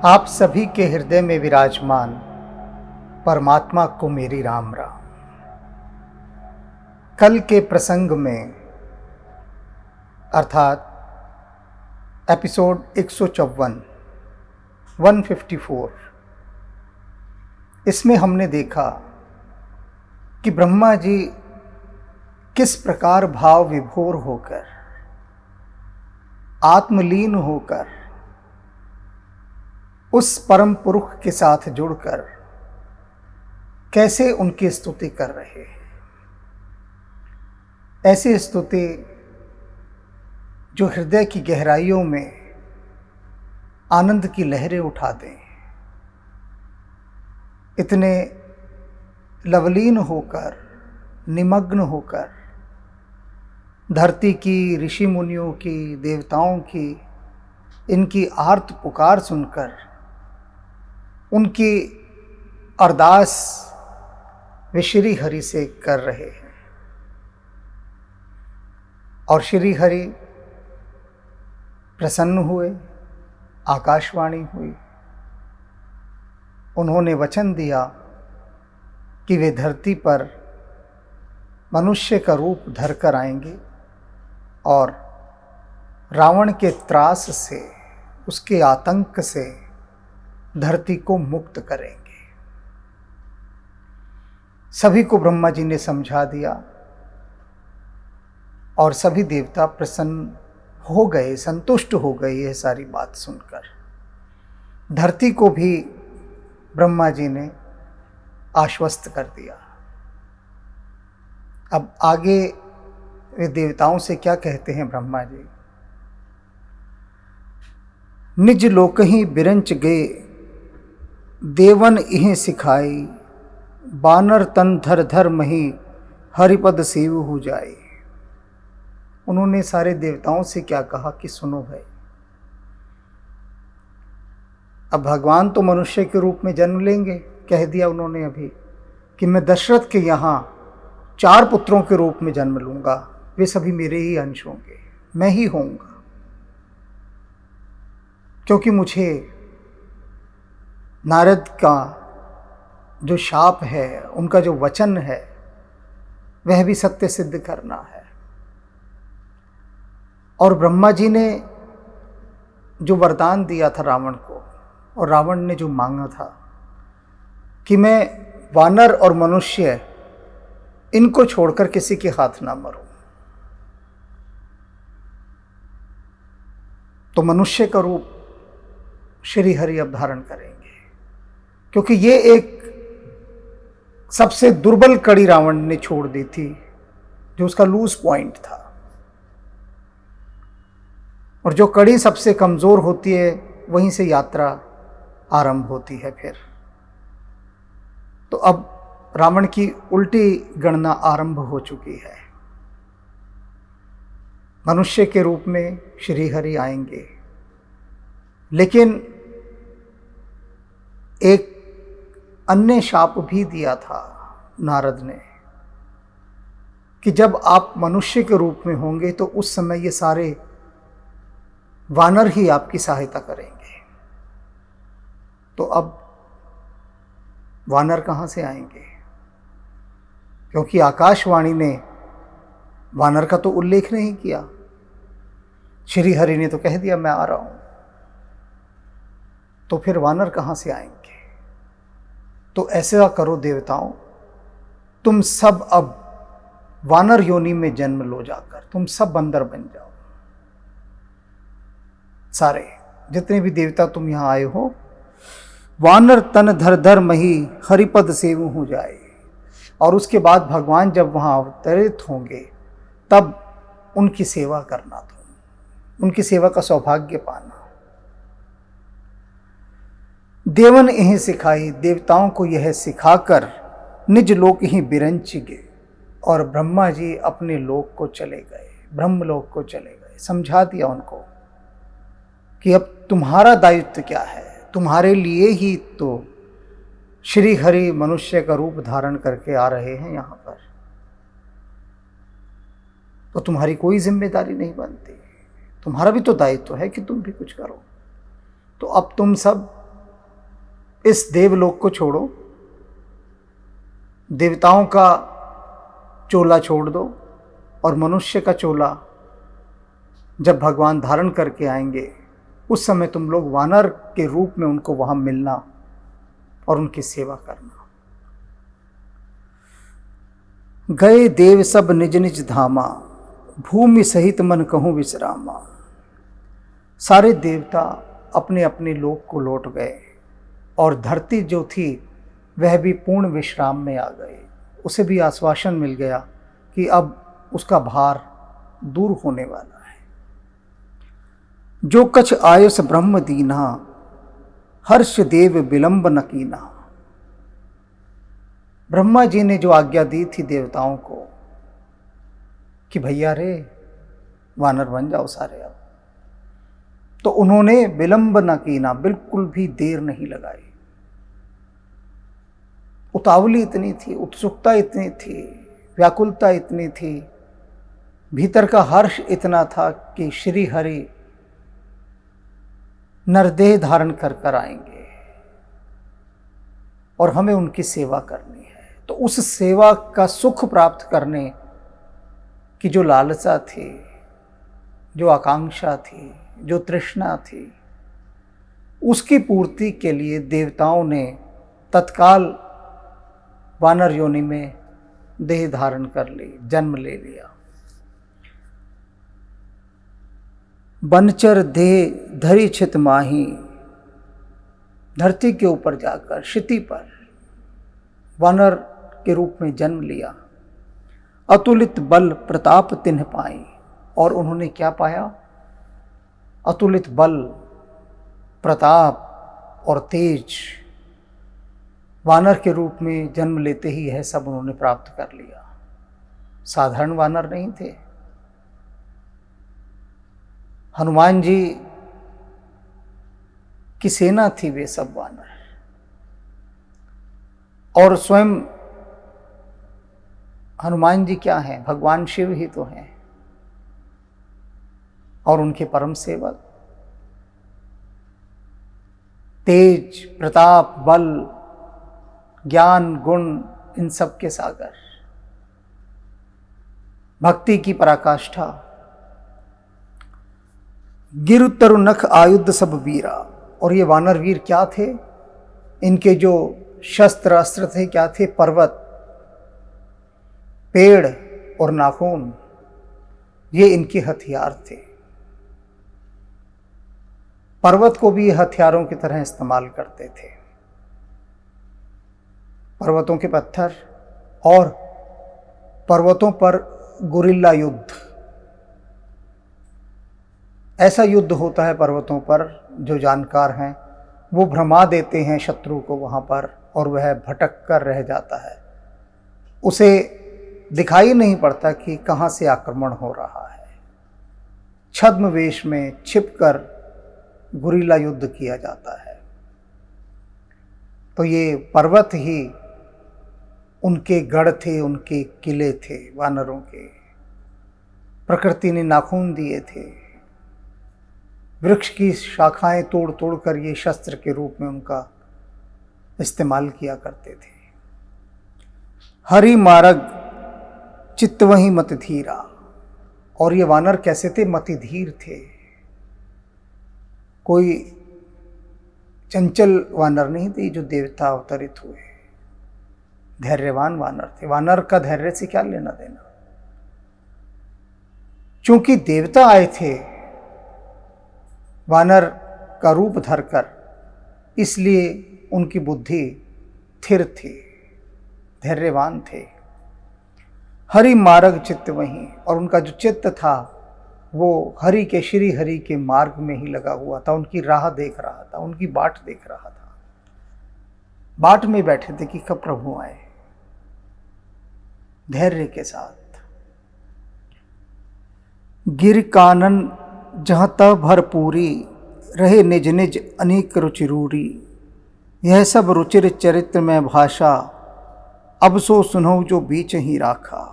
आप सभी के हृदय में विराजमान परमात्मा को मेरी राम राम। कल के प्रसंग में अर्थात एपिसोड 154 154, इसमें हमने देखा कि ब्रह्मा जी किस प्रकार भाव विभोर होकर, आत्मलीन होकर, उस परम पुरुष के साथ जुड़कर कैसे उनकी स्तुति कर रहे हैं। ऐसी स्तुति जो हृदय की गहराइयों में आनंद की लहरें उठा दें। इतने लवलीन होकर, निमग्न होकर, धरती की, ऋषि मुनियों की, देवताओं की इनकी आर्त पुकार सुनकर उनकी अरदास वे श्री हरि से कर रहे हैं। और श्री हरि प्रसन्न हुए, आकाशवाणी हुई। उन्होंने वचन दिया कि वे धरती पर मनुष्य का रूप धरकर आएंगे और रावण के त्रास से, उसके आतंक से धरती को मुक्त करेंगे। सभी को ब्रह्मा जी ने समझा दिया और सभी देवता प्रसन्न हो गए, संतुष्ट हो गए यह सारी बात सुनकर। धरती को भी ब्रह्मा जी ने आश्वस्त कर दिया। अब आगे वे देवताओं से क्या कहते हैं ब्रह्मा जी? निज लोकहि बिरंच गए, देवन इह सिखाई, बानर तन धर धर मही, हरिपद सेव हो जाए। उन्होंने सारे देवताओं से क्या कहा कि सुनो भाई, अब भगवान तो मनुष्य के रूप में जन्म लेंगे। कह दिया उन्होंने अभी कि मैं दशरथ के यहाँ 4 पुत्रों के रूप में जन्म लूँगा, वे सभी मेरे ही अंश होंगे, मैं ही होऊंगा। क्योंकि मुझे नारद का जो शाप है, उनका जो वचन है, वह भी सत्य सिद्ध करना है। और ब्रह्मा जी ने जो वरदान दिया था रावण को, और रावण ने जो मांगा था कि मैं वानर और मनुष्य इनको छोड़कर किसी के हाथ ना मरूं, तो मनुष्य का रूप श्री हरि अब धारण करेंगे। क्योंकि ये एक सबसे दुर्बल कड़ी रावण ने छोड़ दी थी, जो उसका लूज पॉइंट था। और जो कड़ी सबसे कमजोर होती है, वहीं से यात्रा आरंभ होती है फिर। तो अब रावण की उल्टी गणना आरंभ हो चुकी है। मनुष्य के रूप में श्री हरि आएंगे, लेकिन एक अन्य शाप भी दिया था नारद ने कि जब आप मनुष्य के रूप में होंगे तो उस समय ये सारे वानर ही आपकी सहायता करेंगे। तो अब वानर कहाँ से आएंगे? क्योंकि आकाशवाणी ने वानर का तो उल्लेख नहीं किया। श्री हरि ने तो कह दिया मैं आ रहा हूं, तो फिर वानर कहाँ से आएंगे? तो ऐसा करो देवताओं, तुम सब अब वानर योनि में जन्म लो जाकर, तुम सब बंदर बन जाओ। सारे जितने भी देवता तुम यहां आए हो, वानर तन धर धर मही, हरिपद सेव हो जाए। और उसके बाद भगवान जब वहां अवतरित होंगे, तब उनकी सेवा करना, तुम उनकी सेवा का सौभाग्य पाना। देवन इह सिखाई, देवताओं को यह सिखाकर निज लोक ही बिरंच गए। और ब्रह्मा जी अपने लोक को चले गए, ब्रह्मलोक को चले गए। समझा दिया उनको कि अब तुम्हारा दायित्व क्या है, तुम्हारे लिए ही तो श्री हरि मनुष्य का रूप धारण करके आ रहे हैं यहाँ पर, तो तुम्हारी कोई जिम्मेदारी नहीं बनती। तुम्हारा भी तो दायित्व है कि तुम भी कुछ करो। तो अब तुम सब इस देवलोक को छोड़ो, देवताओं का चोला छोड़ दो और मनुष्य का चोला जब भगवान धारण करके आएंगे उस समय तुम लोग वानर के रूप में उनको वहां मिलना और उनकी सेवा करना। गए देव सब निज निज धामा, भूमि सहित मन कहूं विश्रामा। सारे देवता अपने अपने लोक को लौट गए और धरती जो थी वह भी पूर्ण विश्राम में आ गई। उसे भी आश्वासन मिल गया कि अब उसका भार दूर होने वाला है। जो कछ आयस ब्रह्म दीना, हर्ष देव विलंब न कीना। ब्रह्मा जी ने जो आज्ञा दी थी देवताओं को कि भैया रे वानर बन जाओ सारे अब, तो उन्होंने विलंब न कीना, बिल्कुल भी देर नहीं लगाई। उतावली इतनी थी, उत्सुकता इतनी थी, व्याकुलता इतनी थी, भीतर का हर्ष इतना था कि श्री हरि नरदेह धारण कर कर आएंगे और हमें उनकी सेवा करनी है। तो उस सेवा का सुख प्राप्त करने की जो लालसा थी, जो आकांक्षा थी, जो तृष्णा थी, उसकी पूर्ति के लिए देवताओं ने तत्काल वानर योनि में देह धारण कर ली, जन्म ले लिया। बनचर देह धरी छित माही, धरती के ऊपर जाकर क्षिति पर वानर के रूप में जन्म लिया। अतुलित बल प्रताप तिन्ह पाई, और उन्होंने क्या पाया? अतुलित बल, प्रताप और तेज वानर के रूप में जन्म लेते ही यह सब उन्होंने प्राप्त कर लिया। साधारण वानर नहीं थे। हनुमान जी की सेना थी वे सब वानर, और स्वयं हनुमान जी क्या हैं? भगवान शिव ही तो हैं और उनके परम सेवक। तेज, प्रताप, बल, ज्ञान, गुण, इन सब के सागर, भक्ति की पराकाष्ठा। गिरु तरु नख आयुध सब वीरा, और ये वानर वीर क्या थे? इनके जो शस्त्र अस्त्र थे क्या थे? पर्वत, पेड़ और नाखून, ये इनके हथियार थे। पर्वत को भी हथियारों की तरह इस्तेमाल करते थे। पर्वतों के पत्थर और पर्वतों पर गुरिल्ला युद्ध, ऐसा युद्ध होता है पर्वतों पर, जो जानकार हैं वो भ्रमा देते हैं शत्रु को वहाँ पर, और वह भटक कर रह जाता है। उसे दिखाई नहीं पड़ता कि कहाँ से आक्रमण हो रहा है। छद्म वेश में छिपकर गुरिल्ला युद्ध किया जाता है। तो ये पर्वत ही उनके गढ़ थे, उनके किले थे वानरों के। प्रकृति ने नाखून दिए थे, वृक्ष की शाखाएं तोड़ तोड़ कर ये शस्त्र के रूप में उनका इस्तेमाल किया करते थे। हरि मार्ग चित्त वही मत धीरा, और ये वानर कैसे थे? मतिधीर थे। कोई चंचल वानर नहीं थे जो देवता अवतरित हुए, धैर्यवान वानर थे। वानर का धैर्य से क्या लेना देना? चूंकि देवता आए थे वानर का रूप धरकर, इसलिए उनकी बुद्धि स्थिर थी, धैर्यवान थे। हरि मार्ग चित्त वहीं, और उनका जो चित्त था वो हरि के, श्री हरि के मार्ग में ही लगा हुआ था। उनकी राह देख रहा था, उनकी बाट देख रहा था। बाट में बैठे थे कि कब प्रभु आए, धैर्य के साथ। गिर कानन जहाँ तह भरपूरी, रहे निज निज अनेक रुचिरूरी। यह सब रुचिर चरित्र में भाषा, अब सो सुनो जो बीच ही राखा।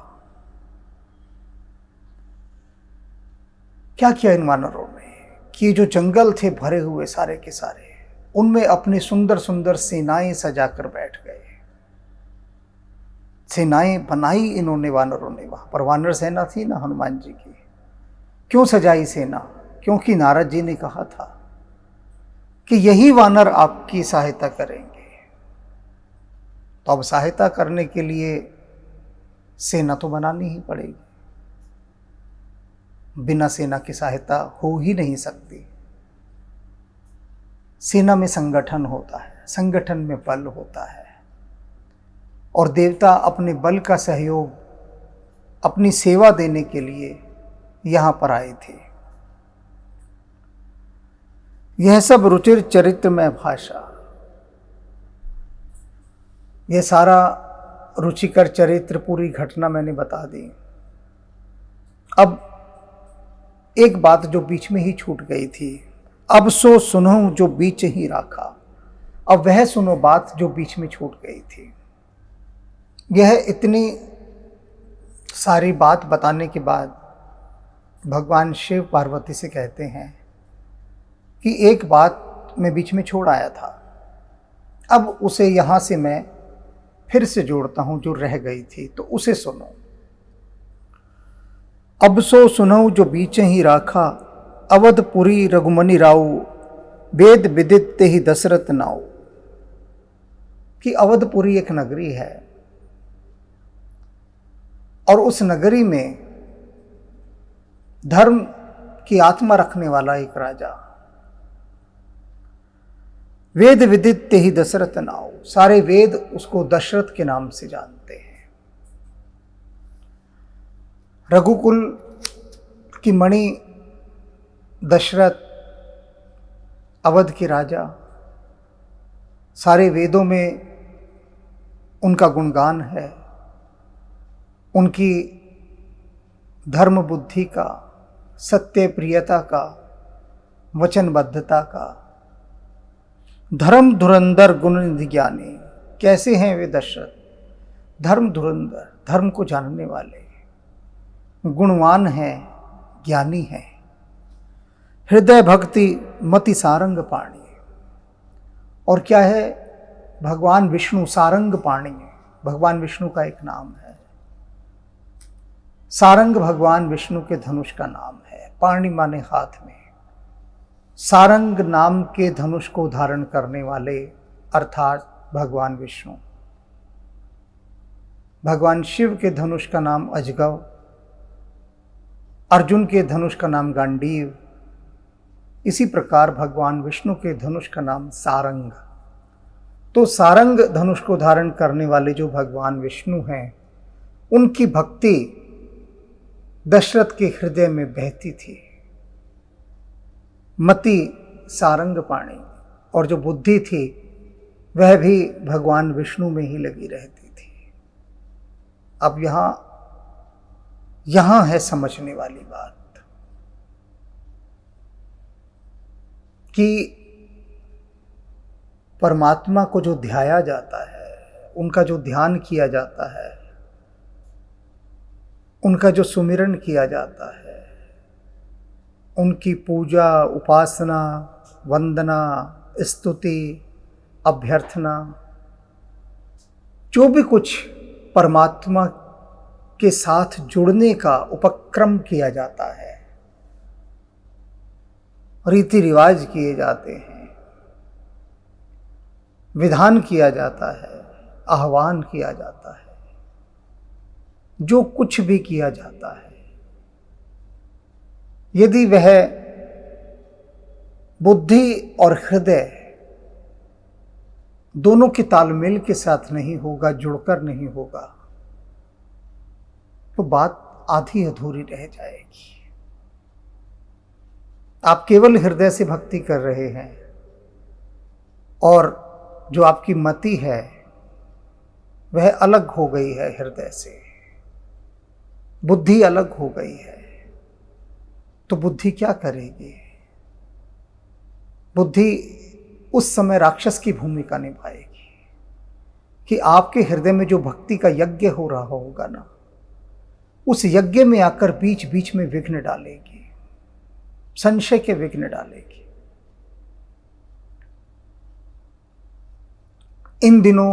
क्या किया इन वानरों ने कि जो जंगल थे भरे हुए सारे के सारे, उनमें अपनी सुंदर सुंदर सेनाएं सजाकर बैठ गए। सेनाएं बनाई इन्होंने वानरों ने, वहां पर वानर सेना थी ना हनुमान जी की। क्यों सजाई सेना? क्योंकि नारद जी ने कहा था कि यही वानर आपकी सहायता करेंगे। तो अब सहायता करने के लिए सेना तो बनानी ही पड़ेगी, बिना सेना की सहायता हो ही नहीं सकती। सेना में संगठन होता है, संगठन में बल होता है, और देवता अपने बल का सहयोग अपनी सेवा देने के लिए यहां पर आए थे। यह सब रुचिर चरित्रमय भाषा, यह सारा रुचिकर चरित्र, पूरी घटना मैंने बता दी। अब एक बात जो बीच में ही छूट गई थी, अब सो सुनो जो बीच ही राखा। अब वह सुनो बात जो बीच में छूट गई थी। यह इतनी सारी बात बताने के बाद भगवान शिव पार्वती से कहते हैं कि एक बात मैं बीच में छोड़ आया था, अब उसे यहां से मैं फिर से जोड़ता हूं, जो रह गई थी, तो उसे सुनो। अब सो सुनो जो बीच ही राखा, अवधपुरी रघुमनि राऊ, वेद विदित ते ही दशरथ नाऊ। कि अवधपुरी एक नगरी है, और उस नगरी में धर्म की आत्मा रखने वाला एक राजा, वेद विदित ते ही दशरथ नाऊ, सारे वेद उसको दशरथ के नाम से जानते हैं। रघुकुल की मणि दशरथ, अवध के राजा, सारे वेदों में उनका गुणगान है, उनकी धर्म बुद्धि का, सत्य प्रियता का, वचनबद्धता का। धर्म धुरंधर गुण निधि ज्ञानी, कैसे हैं वे दशरथ? धर्म धुरंधर, धर्म को जानने वाले, गुणवान हैं, ज्ञानी हैं। हृदय भक्ति मति सारंग पाणी, और क्या है? भगवान विष्णु सारंग पाणी, भगवान विष्णु का एक नाम है। सारंग भगवान विष्णु के धनुष का नाम है। पाणी माने हाथ में। सारंग नाम के धनुष को धारण करने वाले अर्थात भगवान विष्णु। भगवान शिव के धनुष का नाम अजगव, अर्जुन के धनुष का नाम गांडीव, इसी प्रकार भगवान विष्णु के धनुष का नाम सारंग। तो सारंग धनुष को धारण करने वाले जो भगवान विष्णु हैं, उनकी भक्ति दशरथ के हृदय में बहती थी। मति सारंग पाणी, और जो बुद्धि थी वह भी भगवान विष्णु में ही लगी रहती थी। अब यहां है समझने वाली बात कि परमात्मा को जो ध्याया जाता है, उनका जो ध्यान किया जाता है, उनका जो सुमिरन किया जाता है, उनकी पूजा, उपासना, वंदना, स्तुति, अभ्यर्थना, जो भी कुछ परमात्मा के साथ जुड़ने का उपक्रम किया जाता है, रीति रिवाज किए जाते हैं, विधान किया जाता है, आह्वान किया जाता है, जो कुछ भी किया जाता है, यदि वह बुद्धि और हृदय दोनों के तालमेल के साथ नहीं होगा, जुड़कर नहीं होगा, तो बात आधी अधूरी रह जाएगी। आप केवल हृदय से भक्ति कर रहे हैं, और जो आपकी मति है वह अलग हो गई है हृदय से, बुद्धि अलग हो गई है, तो बुद्धि क्या करेगी? बुद्धि उस समय राक्षस की भूमिका निभाएगी कि आपके हृदय में जो भक्ति का यज्ञ हो रहा होगा ना, उस यज्ञ में आकर बीच बीच में विघ्न डालेगी, संशय के विघ्न डालेगी। इन दिनों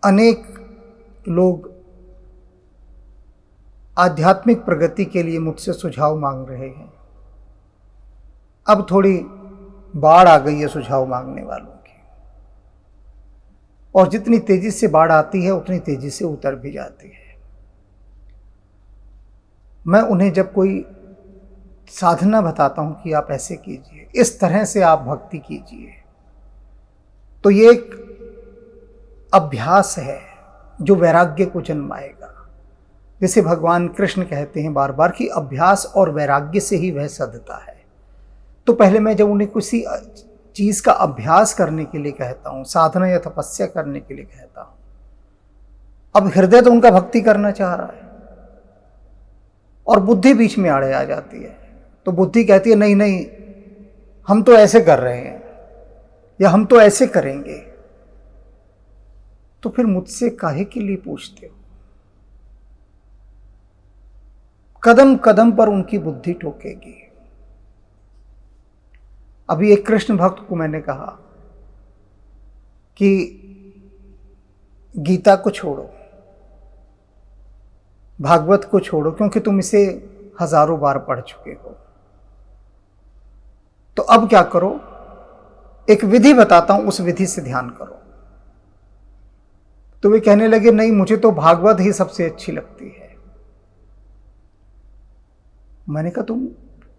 अनेक लोग आध्यात्मिक प्रगति के लिए मुझसे सुझाव मांग रहे हैं। अब थोड़ी बाढ़ आ गई है सुझाव मांगने वालों की, और जितनी तेजी से बाढ़ आती है उतनी तेजी से उतर भी जाती है। मैं उन्हें जब कोई साधना बताता हूं कि आप ऐसे कीजिए, इस तरह से आप भक्ति कीजिए, तो ये एक अभ्यास है जो वैराग्य को जन्माएगा। जैसे भगवान कृष्ण कहते हैं बार बार कि अभ्यास और वैराग्य से ही वह सधता है। तो पहले मैं जब उन्हें किसी चीज का अभ्यास करने के लिए कहता हूं, साधना या तपस्या करने के लिए कहता हूं, अब हृदय तो उनका भक्ति करना चाह रहा है और बुद्धि बीच में आड़े आ जाती है। तो बुद्धि कहती है नहीं नहीं, हम तो ऐसे कर रहे हैं या हम तो ऐसे करेंगे। तो फिर मुझसे काहे के लिए पूछते हो? कदम कदम पर उनकी बुद्धि टोकेगी। अभी एक कृष्ण भक्त को मैंने कहा कि गीता को छोड़ो, भागवत को छोड़ो, क्योंकि तुम इसे हजारों बार पढ़ चुके हो। तो अब क्या करो, एक विधि बताता हूं, उस विधि से ध्यान करो। तो वे कहने लगे नहीं, मुझे तो भागवत ही सबसे अच्छी लगती है। मैंने कहा तुम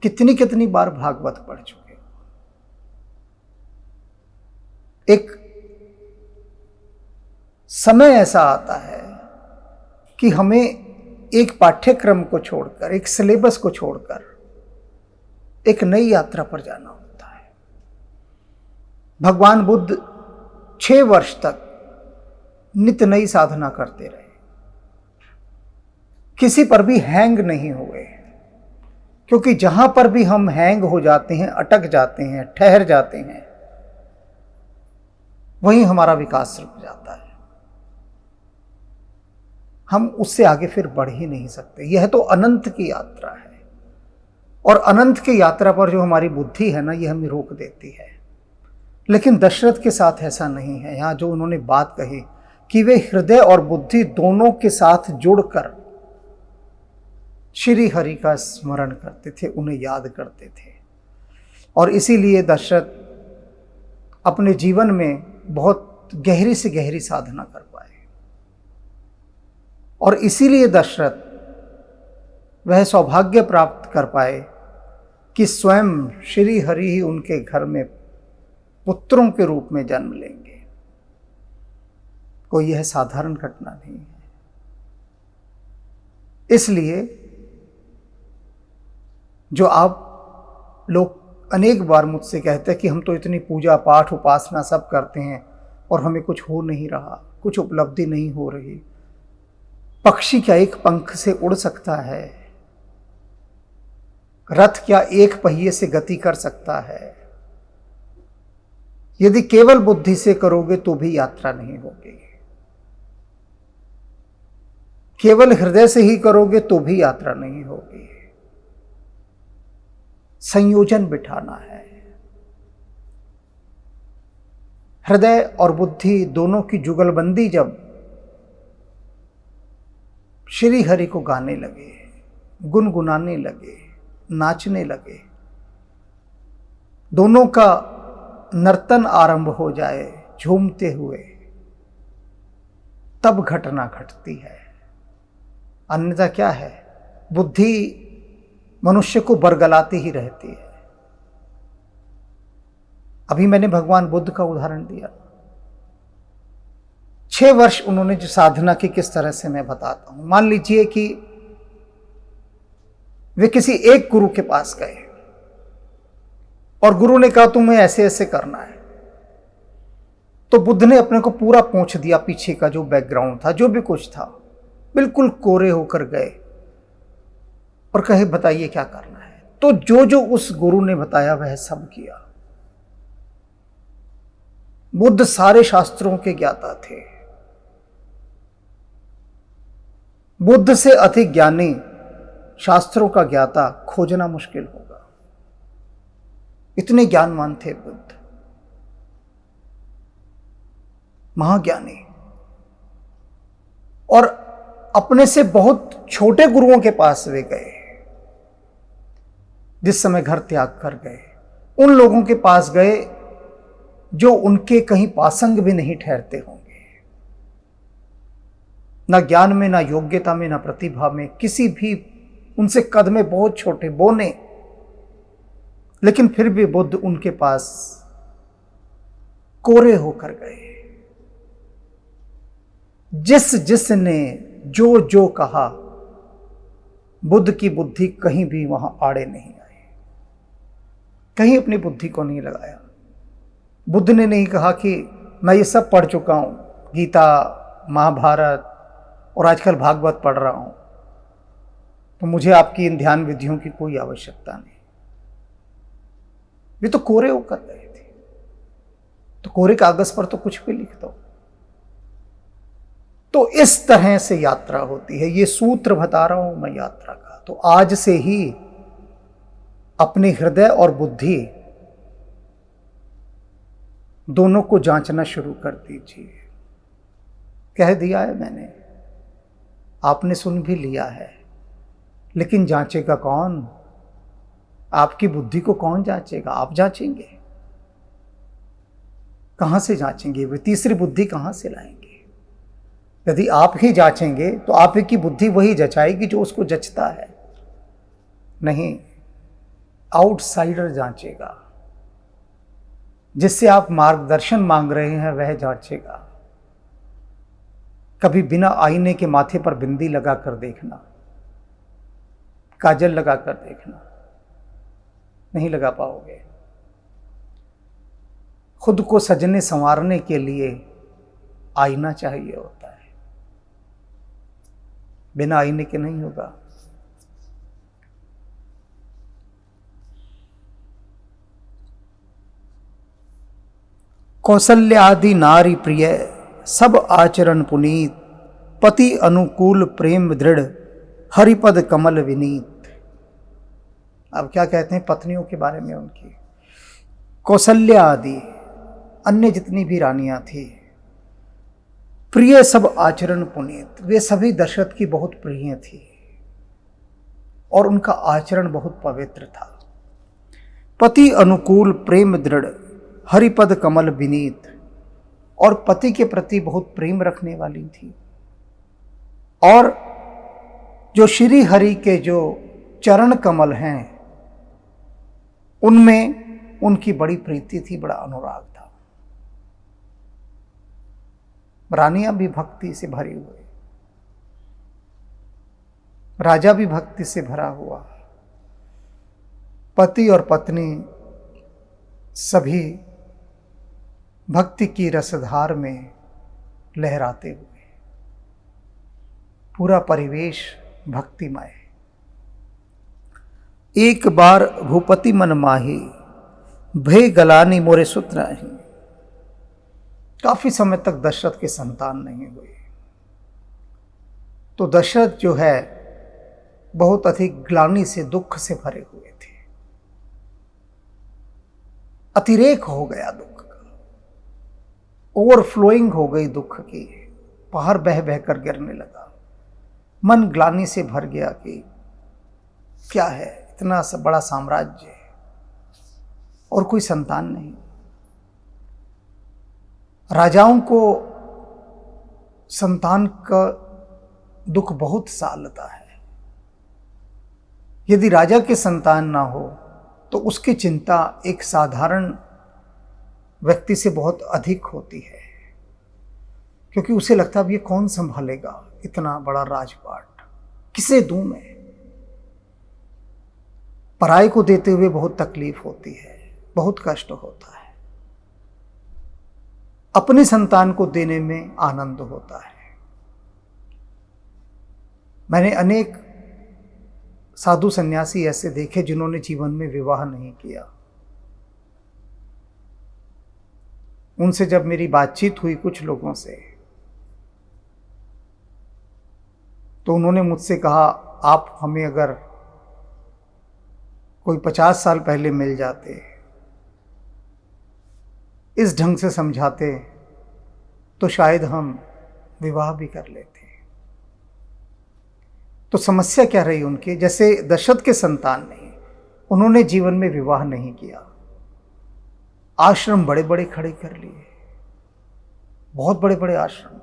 कितनी कितनी बार भागवत पढ़ चुके हो? एक समय ऐसा आता है कि हमें एक पाठ्यक्रम को छोड़कर, एक सिलेबस को छोड़कर एक नई यात्रा पर जाना होता है। भगवान बुद्ध 6 वर्ष तक नित्य नई साधना करते रहे, किसी पर भी हैंग नहीं हुए, क्योंकि जहां पर भी हम हैंग हो जाते हैं, अटक जाते हैं, ठहर जाते हैं, वहीं हमारा विकास रुक जाता है। हम उससे आगे फिर बढ़ ही नहीं सकते। यह तो अनंत की यात्रा है, और अनंत की यात्रा पर जो हमारी बुद्धि है ना, यह हमें रोक देती है। लेकिन दशरथ के साथ ऐसा नहीं है। यहां जो उन्होंने बात कही कि वे हृदय और बुद्धि दोनों के साथ जुड़कर श्री हरि का स्मरण करते थे, उन्हें याद करते थे, और इसीलिए दशरथ अपने जीवन में बहुत गहरी से गहरी साधना कर पाए। और इसीलिए दशरथ वह सौभाग्य प्राप्त कर पाए कि स्वयं श्री हरि ही उनके घर में पुत्रों के रूप में जन्म लेंगे। कोई यह साधारण घटना नहीं है। इसलिए जो आप लोग अनेक बार मुझसे कहते हैं कि हम तो इतनी पूजा पाठ उपासना सब करते हैं और हमें कुछ हो नहीं रहा, कुछ उपलब्धि नहीं हो रही। पक्षी क्या एक पंख से उड़ सकता है? रथ क्या एक पहिए से गति कर सकता है? यदि केवल बुद्धि से करोगे तो भी यात्रा नहीं होगी, केवल हृदय से ही करोगे तो भी यात्रा नहीं होगी। संयोजन बिठाना है। हृदय और बुद्धि दोनों की जुगलबंदी जब श्री हरि को गाने लगे, गुनगुनाने लगे, नाचने लगे, दोनों का नर्तन आरंभ हो जाए झूमते हुए, तब घटना घटती है। अन्यथा क्या है, बुद्धि मनुष्य को बरगलाती ही रहती है। अभी मैंने भगवान बुद्ध का उदाहरण दिया। 6 वर्ष उन्होंने जो साधना की, किस तरह से मैं बताता हूं। मान लीजिए कि वे किसी एक गुरु के पास गए और गुरु ने कहा तुम्हें ऐसे ऐसे करना है। तो बुद्ध ने अपने को पूरा पोंछ दिया, पीछे का जो बैकग्राउंड था, जो भी कुछ था, बिल्कुल कोरे होकर गए और कहे बताइए क्या करना है। तो जो जो उस गुरु ने बताया वह सब किया। बुद्ध सारे शास्त्रों के ज्ञाता थे। बुद्ध से अधिक ज्ञानी, शास्त्रों का ज्ञाता खोजना मुश्किल होगा, इतने ज्ञानवान थे बुद्ध। महाज्ञानी, और अपने से बहुत छोटे गुरुओं के पास वे गए। जिस समय घर त्याग कर गए, उन लोगों के पास गए जो उनके कहीं पासंग भी नहीं ठहरते होंगे, ना ज्ञान में, ना योग्यता में, ना प्रतिभा में, किसी भी, उनसे कद में बहुत छोटे, बोने, लेकिन फिर भी बुद्ध उनके पास कोरे होकर गए। जिसने जो जो कहा, बुद्ध की बुद्धि कहीं भी वहां आड़े नहीं आई, कहीं अपनी बुद्धि को नहीं लगाया। बुद्ध ने नहीं कहा कि मैं ये सब पढ़ चुका हूं, गीता, महाभारत और आजकल भागवत पढ़ रहा हूं, तो मुझे आपकी इन ध्यान विधियों की कोई आवश्यकता नहीं। वे तो कोरे होकर गए थे, तो कोरे कागज पर तो कुछ भी लिख दो। तो इस तरह से यात्रा होती है। ये सूत्र बता रहा हूं मैं यात्रा का। तो आज से ही अपने हृदय और बुद्धि दोनों को जांचना शुरू कर दीजिए। कह दिया है मैंने, आपने सुन भी लिया है, लेकिन जांचेगा कौन? आपकी बुद्धि को कौन जांचेगा? आप जांचेंगे? कहां से जांचेंगे? वे तीसरी बुद्धि कहां से लाएंगे? यदि आप ही जांचेंगे तो आप ही की बुद्धि वही जचाएगी जो उसको जचता है। नहीं, आउटसाइडर जांचेगा। जिससे आप मार्गदर्शन मांग रहे हैं वह जांचेगा। कभी बिना आईने के माथे पर बिंदी लगाकर देखना, काजल लगाकर देखना, नहीं लगा पाओगे। खुद को सजने संवारने के लिए आईना चाहिए होता है, बिना आईने के नहीं होगा। कौशल्य आदि नारी प्रिय, सब आचरण पुनीत, पति अनुकूल प्रेम दृढ़, हरिपद कमल विनीत। अब क्या कहते हैं पत्नियों के बारे में उनकी? कौशल्य आदि, अन्य जितनी भी रानियां थी, प्रिय सब आचरण पुनीत, वे सभी दशरथ की बहुत प्रिय थी और उनका आचरण बहुत पवित्र था। पति अनुकूल प्रेम दृढ़, हरिपद कमल विनीत, और पति के प्रति बहुत प्रेम रखने वाली थी। और जो श्री हरि के जो चरण कमल हैं उनमें उनकी बड़ी प्रीति थी, बड़ा अनुराग था। रानियां भी भक्ति से भरी हुई, राजा भी भक्ति से भरा हुआ, पति और पत्नी सभी भक्ति की रसधार में लहराते हुए, पूरा परिवेश भक्तिमय। एक बार भूपति मन माही, भय गलानी मोरे सुत नाही। काफी समय तक दशरथ के संतान नहीं हुई, तो दशरथ जो है बहुत अधिक ग्लानि से, दुख से भरे हुए थे। अतिरेक हो गया दुख का, ओवरफ्लोइंग हो गई दुख की, पहाड़ बह बह कर गिरने लगा। मन ग्लानि से भर गया कि क्या है, इतना सब बड़ा साम्राज्य और कोई संतान नहीं। राजाओं को संतान का दुख बहुत सालता है। यदि राजा के संतान ना हो तो उसकी चिंता एक साधारण व्यक्ति से बहुत अधिक होती है, क्योंकि उसे लगता है ये कौन संभालेगा इतना बड़ा राजपाट, किसे दूं मैं। पराये को देते हुए बहुत तकलीफ होती है, बहुत कष्ट होता है। अपनी संतान को देने में आनंद होता है। मैंने अनेक साधु सन्यासी ऐसे देखे जिन्होंने जीवन में विवाह नहीं किया। उनसे जब मेरी बातचीत हुई कुछ लोगों से, तो उन्होंने मुझसे कहा, आप हमें अगर कोई 50 साल पहले मिल जाते, इस ढंग से समझाते तो शायद हम विवाह भी कर लेते। तो समस्या क्या रही उनकी? जैसे दशरथ के संतान नहीं, उन्होंने जीवन में विवाह नहीं किया, आश्रम बड़े बड़े खड़े कर लिए, बहुत बड़े बड़े आश्रम।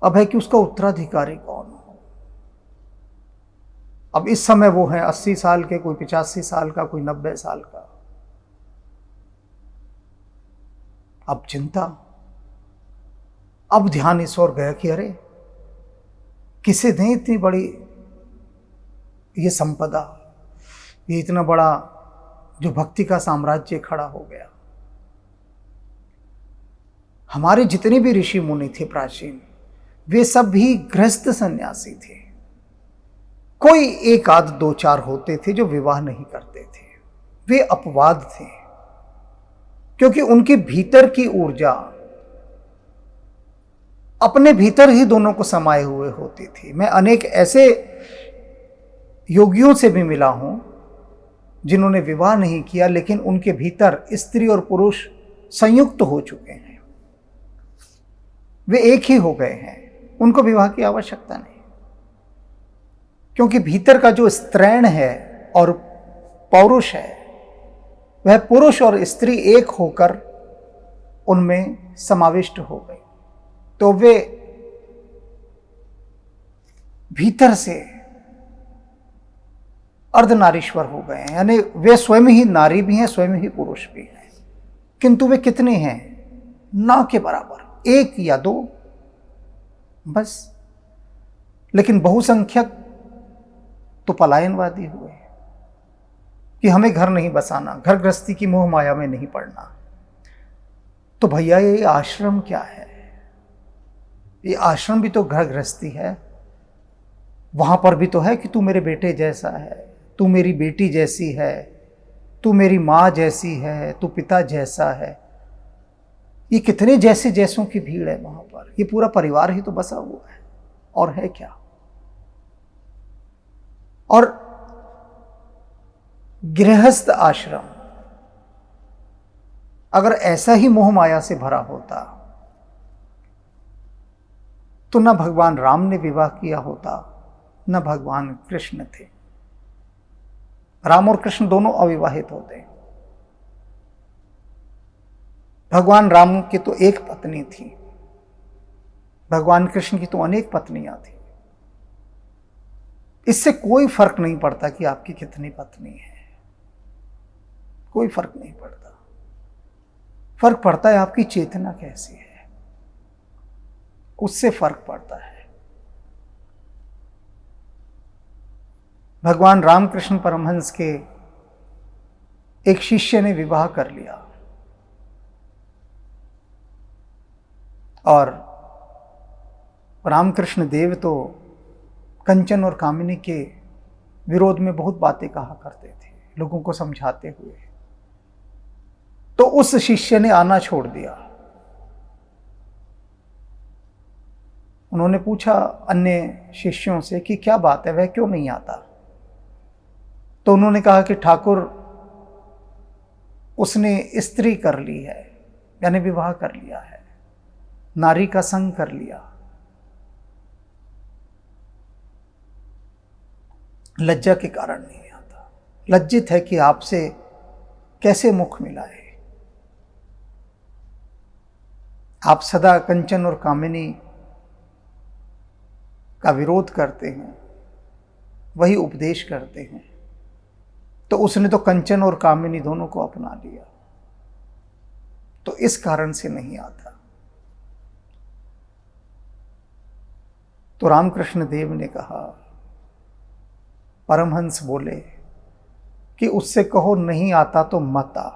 अब है कि उसका उत्तराधिकारी कौन हो। अब इस समय वो है 80 साल के, कोई 85 साल का, कोई 90 साल का। अब चिंता, अब ध्यान इस ओर गया कि अरे किसे दें इतनी बड़ी ये संपदा, ये इतना बड़ा जो भक्ति का साम्राज्य खड़ा हो गया। हमारे जितने भी ऋषि मुनि थे प्राचीन, वे सब भी गृहस्थ सन्यासी थे। कोई एक आध दो चार होते थे जो विवाह नहीं करते थे। वे अपवाद थे, क्योंकि उनके भीतर की ऊर्जा अपने भीतर ही दोनों को समाये हुए होती थी। मैं अनेक ऐसे योगियों से भी मिला हूं जिन्होंने विवाह नहीं किया, लेकिन उनके भीतर स्त्री और पुरुष संयुक्त हो चुके हैं, वे एक ही हो गए हैं, उनको विवाह की आवश्यकता नहीं, क्योंकि भीतर का जो स्त्रैण है और पौरुष है, वह पुरुष और स्त्री एक होकर उनमें समाविष्ट हो गए। तो वे भीतर से अर्धनारीश्वर हो गए हैं, यानी वे स्वयं ही नारी भी हैं, स्वयं ही पुरुष भी हैं। किंतु वे कितने हैं? ना के बराबर, एक या दो बस। लेकिन बहुसंख्यक तो पलायनवादी हुए कि हमें घर नहीं बसाना, घर गृहस्थी की मोह माया में नहीं पड़ना। तो भैया ये आश्रम क्या है? ये आश्रम भी तो घर गृहस्थी है। वहां पर भी तो है कि तू मेरे बेटे जैसा है, तू मेरी बेटी जैसी है, तू मेरी माँ जैसी है, तू पिता जैसा है। ये कितने जैसे जैसों की भीड़ है वहां पर। ये पूरा परिवार ही तो बसा हुआ है, और है क्या। और गृहस्थ आश्रम अगर ऐसा ही मोह माया से भरा होता तो न भगवान राम ने विवाह किया होता, न भगवान कृष्ण थे। राम और कृष्ण दोनों अविवाहित होते। भगवान राम की तो एक पत्नी थी, भगवान कृष्ण की तो अनेक पत्नियां थी। इससे कोई फर्क नहीं पड़ता कि आपकी कितनी पत्नी है, कोई फर्क नहीं पड़ता। फर्क पड़ता है आपकी चेतना कैसी है, उससे फर्क पड़ता है। भगवान रामकृष्ण परमहंस के एक शिष्य ने विवाह कर लिया और रामकृष्ण देव तो कंचन और कामिनी के विरोध में बहुत बातें कहा करते थे, लोगों को समझाते हुए। तो उस शिष्य ने आना छोड़ दिया। उन्होंने पूछा अन्य शिष्यों से कि क्या बात है, वह क्यों नहीं आता। तो उन्होंने कहा कि ठाकुर, उसने स्त्री कर ली है, यानी विवाह कर लिया है, नारी का संग कर लिया, लज्जा के कारण नहीं आता, लज्जित है कि आपसे कैसे मुख मिलाए। आप सदा कंचन और कामिनी का विरोध करते हैं, वही उपदेश करते हैं। तो उसने तो कंचन और कामिनी दोनों को अपना लिया, तो इस कारण से नहीं आता। तो रामकृष्ण देव ने कहा, परमहंस बोले कि उससे कहो नहीं आता तो मत आ।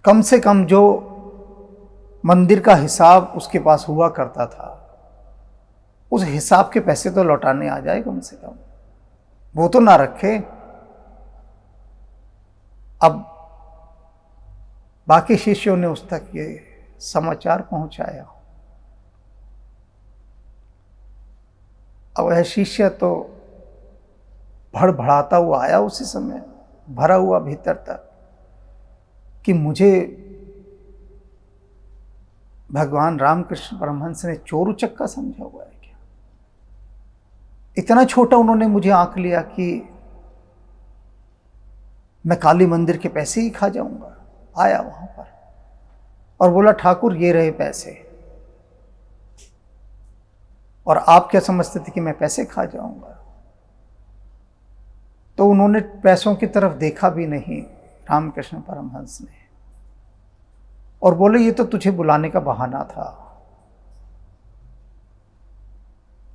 कम से कम जो मंदिर का हिसाब उसके पास हुआ करता था, उस हिसाब के पैसे तो लौटाने आ जाए कम से कम, वो तो ना रखे। अब बाकी शिष्यों ने उस तक ये समाचार पहुंचाया। अब वह शिष्य तो भड़भड़ाता हुआ आया उसी समय, भरा हुआ भीतर तक, कि मुझे भगवान रामकृष्ण परमहंस ने चोर उचक्का समझा हुआ है क्या? इतना छोटा उन्होंने मुझे आंक लिया कि मैं काली मंदिर के पैसे ही खा जाऊंगा। आया वहां पर और बोला, ठाकुर ये रहे पैसे। और आप क्या समझते थे कि मैं पैसे खा जाऊंगा? तो उन्होंने पैसों की तरफ देखा भी नहीं, रामकृष्ण परमहंस ने, और बोले, ये तो तुझे बुलाने का बहाना था,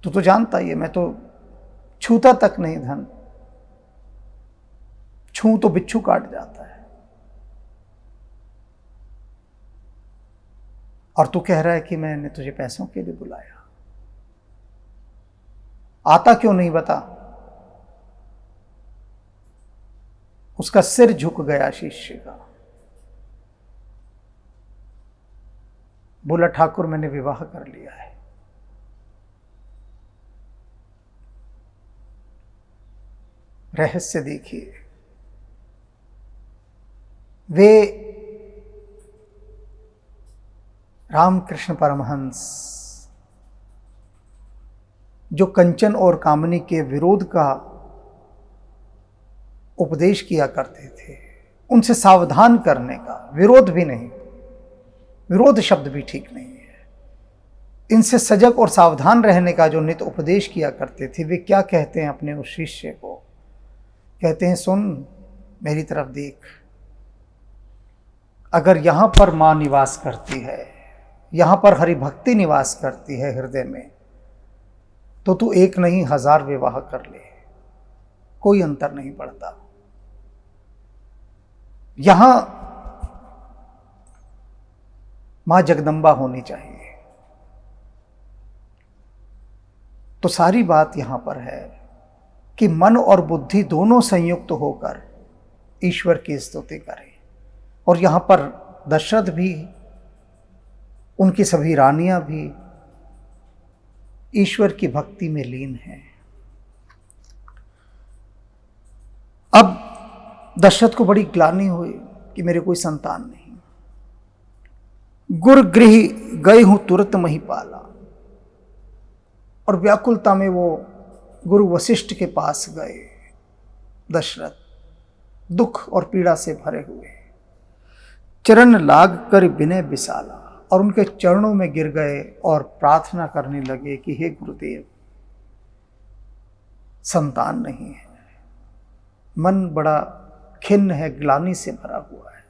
तू तो जानता ही है मैं तो छूता तक नहीं धन, छू तो बिच्छू काट जाता है, और तू कह रहा है कि मैंने तुझे पैसों के लिए बुलाया। आता क्यों नहीं बता? उसका सिर झुक गया शिष्य का। बोला, ठाकुर मैंने विवाह कर लिया है। रहस्य देखिए, वे रामकृष्ण परमहंस जो कंचन और कामनी के विरोध का उपदेश किया करते थे, उनसे सावधान करने का, विरोध भी नहीं, विरोध शब्द भी ठीक नहीं है, इनसे सजग और सावधान रहने का जो नित्य उपदेश किया करते थे, वे क्या कहते हैं अपने उस शिष्य को? कहते हैं, सुन, मेरी तरफ देख, अगर यहां पर मां निवास करती है, यहां पर हरिभक्ति निवास करती है हृदय में, तो तू एक नहीं 1000 विवाह कर ले, कोई अंतर नहीं पड़ता। यहां मां जगदम्बा होनी चाहिए। तो सारी बात यहां पर है कि मन और बुद्धि दोनों संयुक्त होकर ईश्वर की स्तुति करें। और यहां पर दशरथ भी, उनकी सभी रानियां भी ईश्वर की भक्ति में लीन हैं। अब दशरथ को बड़ी ग्लानि हुई कि मेरे कोई संतान नहीं। गुर गृह गए हूं तुरंत महिपाला, और व्याकुलता में वो गुरु वशिष्ठ के पास गए दशरथ, दुख और पीड़ा से भरे हुए। चरण लाग कर विनय विशाला, और उनके चरणों में गिर गए और प्रार्थना करने लगे कि हे गुरुदेव, संतान नहीं है, मन बड़ा खिन्न है, ग्लानि से भरा हुआ है,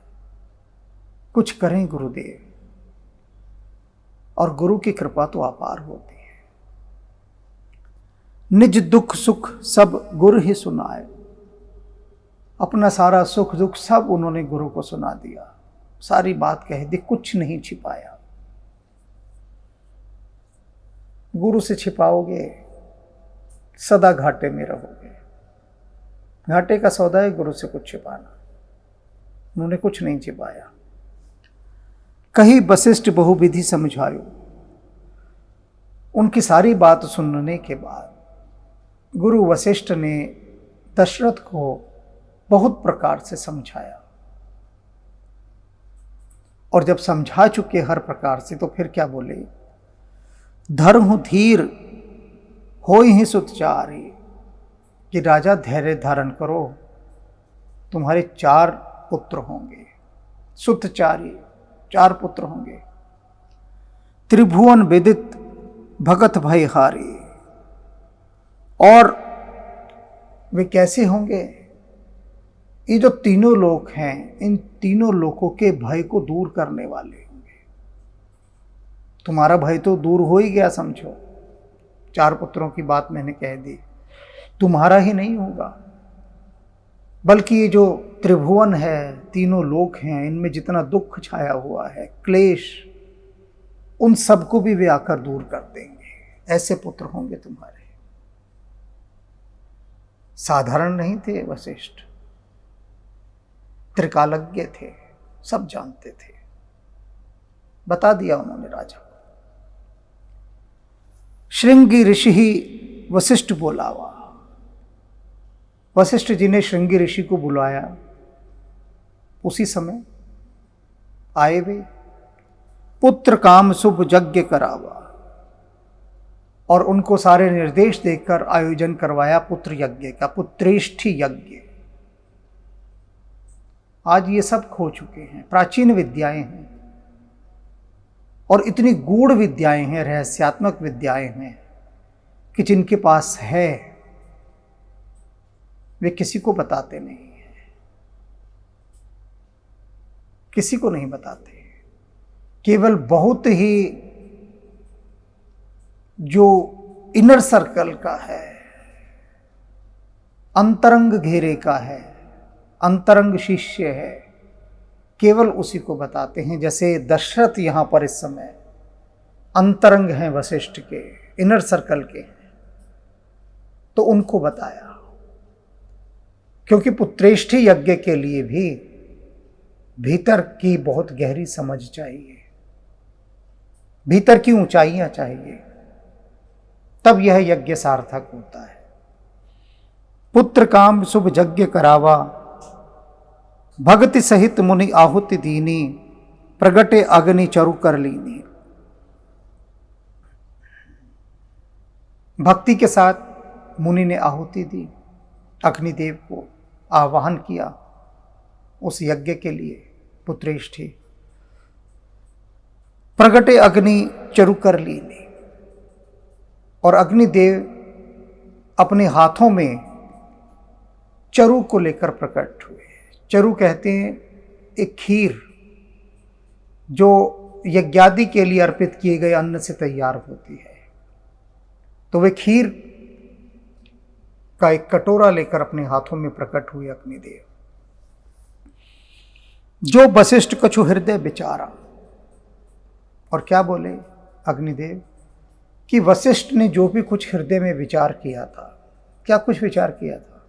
कुछ करें गुरुदेव। और गुरु की कृपा तो अपार होती है। निज दुख सुख सब गुरु ही सुनाए, अपना सारा सुख दुख सब उन्होंने गुरु को सुना दिया, सारी बात कह दी, कुछ नहीं छिपाया। गुरु से छिपाओगे सदा घाटे में रहोगे। घाटे का सौदा है गुरु से कुछ छिपाना। उन्होंने कुछ नहीं छिपाया। कही वशिष्ठ बहुविधि समझायो, उनकी सारी बात सुनने के बाद गुरु वशिष्ठ ने दशरथ को बहुत प्रकार से समझाया, और जब समझा चुके हर प्रकार से, तो फिर क्या बोले? धर्म धीर हो ही सुतचारी, कि राजा धैर्य धारण करो, तुम्हारे 4 पुत्र होंगे। सुतचारी, 4 पुत्र होंगे। त्रिभुवन विदित भगत भयहारी, और वे कैसे होंगे? ये जो तीनों लोक हैं, इन तीनों लोकों के भय को दूर करने वाले होंगे। तुम्हारा भय तो दूर हो ही गया समझो, 4 पुत्रों की बात मैंने कह दी। तुम्हारा ही नहीं होगा, बल्कि ये जो त्रिभुवन है, तीनों लोक हैं, इनमें जितना दुख छाया हुआ है, क्लेश, उन सबको भी वे आकर दूर कर देंगे। ऐसे पुत्र होंगे तुम्हारे। साधारण नहीं थे वशिष्ठ, त्रिकालज्ञ थे, सब जानते थे। बता दिया उन्होंने राजा को। श्रृंगी ऋषि ही वशिष्ठ बोलावा, वशिष्ठ जी ने श्रृंगी ऋषि को बुलाया। उसी समय आए वे पुत्र काम शुभ यज्ञ करावा, और उनको सारे निर्देश देकर आयोजन करवाया पुत्र यज्ञ का, पुत्रेष्ठी यज्ञ। आज ये सब खो चुके हैं। प्राचीन विद्याएं हैं और इतनी गूढ़ विद्याएं हैं, रहस्यात्मक विद्याएं हैं कि जिनके पास है वे किसी को बताते नहीं हैं, किसी को नहीं बताते। केवल बहुत ही जो इनर सर्कल का है, अंतरंग घेरे का है, अंतरंग शिष्य है, केवल उसी को बताते हैं। जैसे दशरथ यहां पर इस समय अंतरंग हैं वशिष्ठ के, इनर सर्कल के हैं, तो उनको बताया। क्योंकि पुत्रेष्ठी यज्ञ के लिए भी भीतर की बहुत गहरी समझ चाहिए, भीतर की ऊंचाइयां चाहिए, तब यह यज्ञ सार्थक होता है। पुत्र काम शुभ यज्ञ करावा, भक्ति सहित मुनि आहुति दीनी, प्रगटे अग्नि चरु कर लीनी। भक्ति के साथ मुनि ने आहुति दी, अग्निदेव को आवाहन किया उस यज्ञ के लिए पुत्रेष्ठी। प्रगटे अग्नि चरु कर लीनी, और अग्निदेव अपने हाथों में चरु को लेकर प्रकट हुए। चरु कहते हैं एक खीर जो यज्ञादि के लिए अर्पित किए गए अन्न से तैयार होती है। तो वे खीर का एक कटोरा लेकर अपने हाथों में प्रकट हुए अग्निदेव। जो वशिष्ठ कछु हृदय विचारा, और क्या बोले अग्निदेव कि वशिष्ठ ने जो भी कुछ हृदय में विचार किया था, क्या कुछ विचार किया था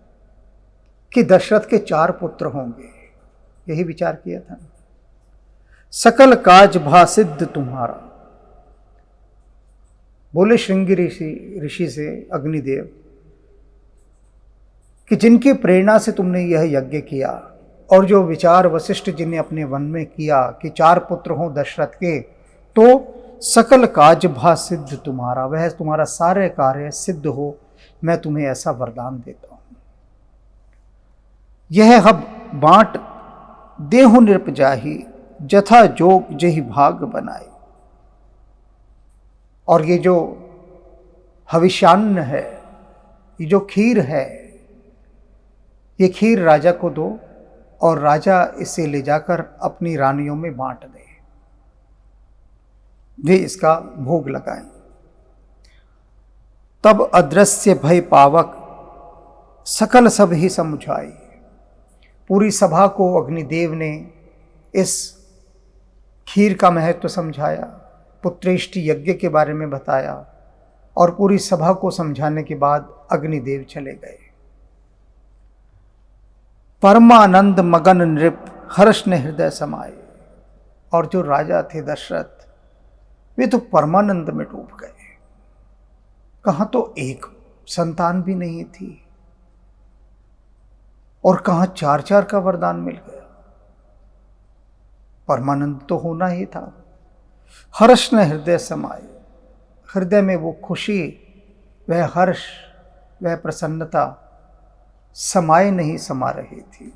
कि दशरथ के 4 पुत्र होंगे, यही विचार किया था। सकल काज भा सिद्ध तुम्हारा, बोले श्रृंगी ऋषि से अग्निदेव कि जिनकी प्रेरणा से तुमने यह यज्ञ किया, और जो विचार वशिष्ठ जी ने अपने वन में किया कि 4 पुत्र हों दशरथ के, तो सकल काज भा सिद्ध तुम्हारा, वह तुम्हारा सारे कार्य सिद्ध हो, मैं तुम्हें ऐसा वरदान देता हूं। यह हब बांट देहु नृप जाही, जथा जोग जही भाग बनाए। और ये जो हविष्यान्न है, ये जो खीर है, ये खीर राजा को दो और राजा इसे ले जाकर अपनी रानियों में बांट दे, वे इसका भोग लगाएं। तब अदृश्य भय पावक सकल सब ही समझाई। पूरी सभा को अग्निदेव ने इस खीर का महत्व समझाया, पुत्रेष्ठी यज्ञ के बारे में बताया, और पूरी सभा को समझाने के बाद अग्निदेव चले गए। परमानंद मगन नृप हर्ष ने हृदय समाये। और जो राजा थे दशरथ, वे तो परमानंद में डूब गए। कहाँ तो एक संतान भी नहीं थी, और कहाँ 4-4 का वरदान मिल गया। परमानंद तो होना ही था। हर्ष ने हृदय समाये, हृदय में वो खुशी, वह हर्ष, वह प्रसन्नता समाये नहीं समा रही थी,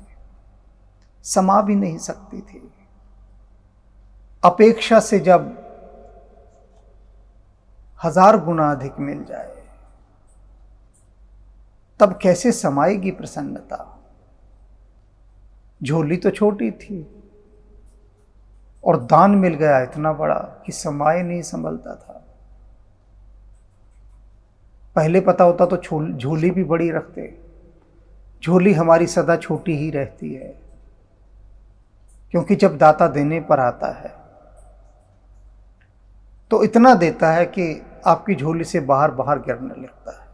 समा भी नहीं सकती थी। अपेक्षा से जब 1000 गुना अधिक मिल जाए, तब कैसे समाएगी प्रसन्नता। झोली तो छोटी थी और दान मिल गया इतना बड़ा कि समाए नहीं संभलता था। पहले पता होता तो झोली भी बड़ी रखते। झोली हमारी सदा छोटी ही रहती है, क्योंकि जब दाता देने पर आता है तो इतना देता है कि आपकी झोली से बाहर बाहर गिरने लगता है।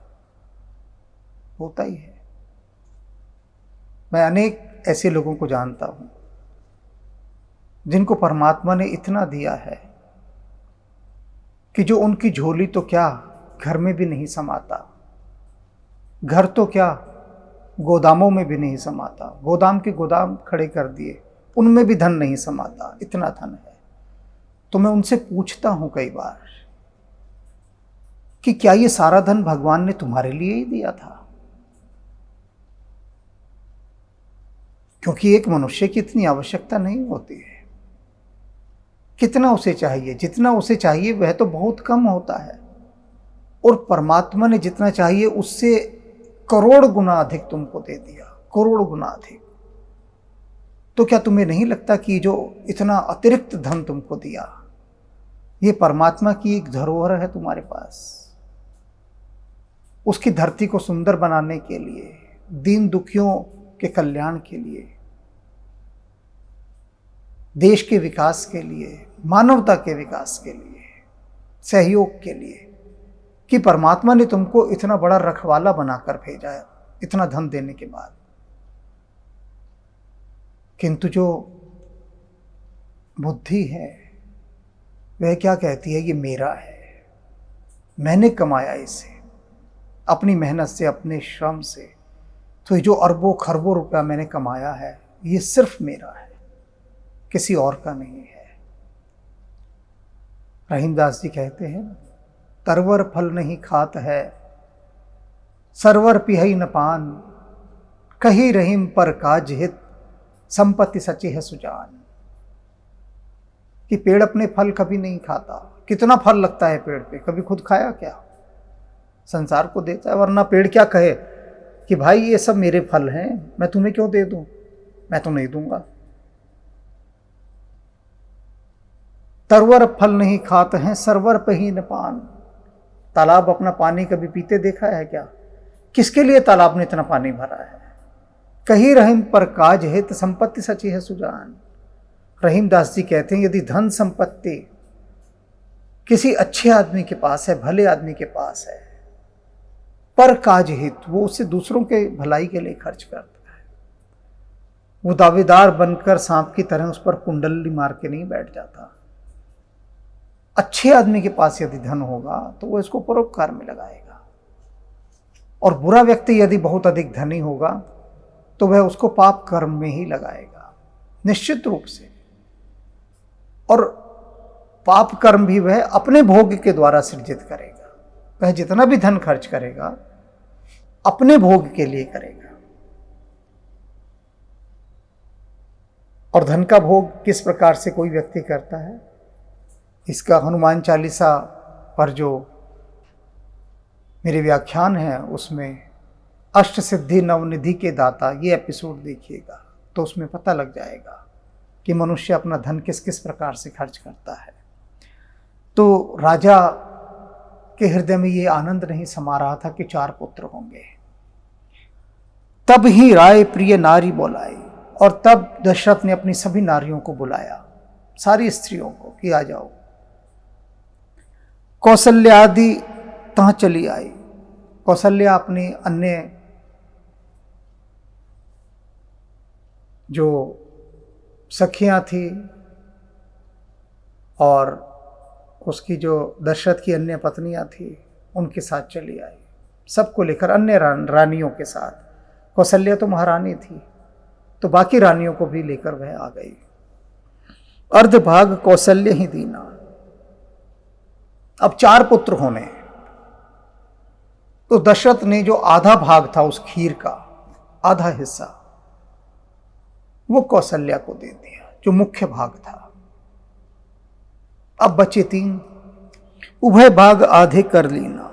होता ही है। मैं अनेक ऐसे लोगों को जानता हूं जिनको परमात्मा ने इतना दिया है कि जो उनकी झोली तो क्या घर में भी नहीं समाता, घर तो क्या गोदामों में भी नहीं समाता। गोदाम के गोदाम खड़े कर दिए, उनमें भी धन नहीं समाता, इतना धन है। तो मैं उनसे पूछता हूं कई बार कि क्या ये सारा धन भगवान ने तुम्हारे लिए ही दिया था? क्योंकि एक मनुष्य की इतनी आवश्यकता नहीं होती है। कितना उसे चाहिए? जितना उसे चाहिए वह तो बहुत कम होता है, और परमात्मा ने जितना चाहिए उससे करोड़ गुना अधिक तुमको दे दिया, करोड़ गुना अधिक। तो क्या तुम्हें नहीं लगता कि जो इतना अतिरिक्त धन तुमको दिया, ये परमात्मा की एक धरोहर है तुम्हारे पास? उसकी धरती को सुंदर बनाने के लिए, दीन दुखियों के कल्याण के लिए, देश के विकास के लिए, मानवता के विकास के लिए, सहयोग के लिए, कि परमात्मा ने तुमको इतना बड़ा रखवाला बनाकर भेजा है इतना धन देने के बाद। किंतु जो बुद्धि है वह क्या कहती है? ये मेरा है, मैंने कमाया इसे अपनी मेहनत से, अपने श्रम से। तो ये जो अरबों खरबों रुपया मैंने कमाया है, ये सिर्फ मेरा है, किसी और का नहीं है। रहीमदास जी कहते हैं, तरवर फल नहीं खात है, सरवर पिहई न पान, कही रहीम पर काज हित, संपत्ति सची है सुजान। कि पेड़ अपने फल कभी नहीं खाता। कितना फल लगता है पेड़ पे, कभी खुद खाया क्या? संसार को देता है, वरना पेड़ क्या कहे कि भाई ये सब मेरे फल हैं, मैं तुम्हें क्यों दे दूं? मैं तो नहीं दूंगा। तरवर फल नहीं खाते हैं, सरवर पे ही न पान। तालाब अपना पानी कभी पीते देखा है क्या? किसके लिए तालाब ने इतना पानी भरा है? कहीं रहीम पर काज हित, संपत्ति सची है सुजान। रहीमदास जी कहते हैं, यदि धन संपत्ति किसी अच्छे आदमी के पास है, भले आदमी के पास है, पर काज हित, वो उसे दूसरों के भलाई के लिए खर्च करता है। वो दावेदार बनकर सांप की तरह उस पर कुंडली मार के नहीं बैठ जाता। अच्छे आदमी के पास यदि धन होगा तो वो इसको परोपकार में लगाएगा, और बुरा व्यक्ति यदि बहुत अधिक धनी होगा तो वह उसको पाप कर्म में ही लगाएगा, निश्चित रूप से। और पाप कर्म भी वह अपने भोग के द्वारा सृजित करेगा। वह जितना भी धन खर्च करेगा अपने भोग के लिए करेगा। और धन का भोग किस प्रकार से कोई व्यक्ति करता है, इसका हनुमान चालीसा पर जो मेरे व्याख्यान है उसमें अष्ट सिद्धि नवनिधि के दाता, ये एपिसोड देखिएगा तो उसमें पता लग जाएगा कि मनुष्य अपना धन किस किस प्रकार से खर्च करता है। तो राजा के हृदय में ये आनंद नहीं समा रहा था कि 4 पुत्र होंगे। तब ही राय प्रिय नारी बोलाई, और तब दशरथ ने अपनी सभी नारियों को बुलाया, सारी स्त्रियों को, कि आ जाओ। कौशल्या आदि तहाँ चली आई। कौशल्या अपनी अन्य जो सखियां थी और उसकी जो दशरथ की अन्य पत्नियां थी उनके साथ चली आई, सबको लेकर, अन्य रानियों के साथ। कौशल्या तो महारानी थी, तो बाकी रानियों को भी लेकर वह आ गई। अर्धभाग कौशल्य ही दीना। अब 4 पुत्र होने, तो दशरथ ने जो आधा भाग था उस खीर का, आधा हिस्सा वो कौशल्या को दे दिया, जो मुख्य भाग था। अब बचे 3, उभय भाग आधे कर लेना,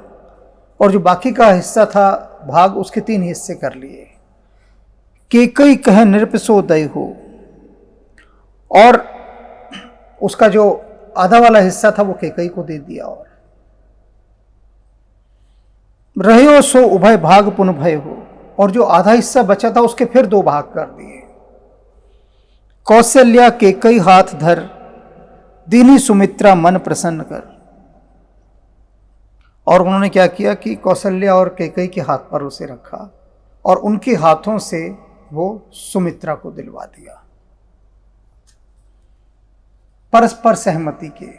और जो बाकी का हिस्सा था भाग, उसके 3 हिस्से कर लिए। केकई कह नृपसो दय हो, और उसका जो आधा वाला हिस्सा था वो केकई को दे दिया। और रहो सो उभय भाग पुन भय हो, और जो आधा हिस्सा बचा था उसके फिर 2 भाग कर दिए। कौशल्या केकई हाथ धर, दीनी सुमित्रा मन प्रसन्न कर। और उन्होंने क्या किया कि कौशल्या और केकई के हाथ पर उसे रखा, और उनके हाथों से वो सुमित्रा को दिलवा दिया, परस्पर सहमति के,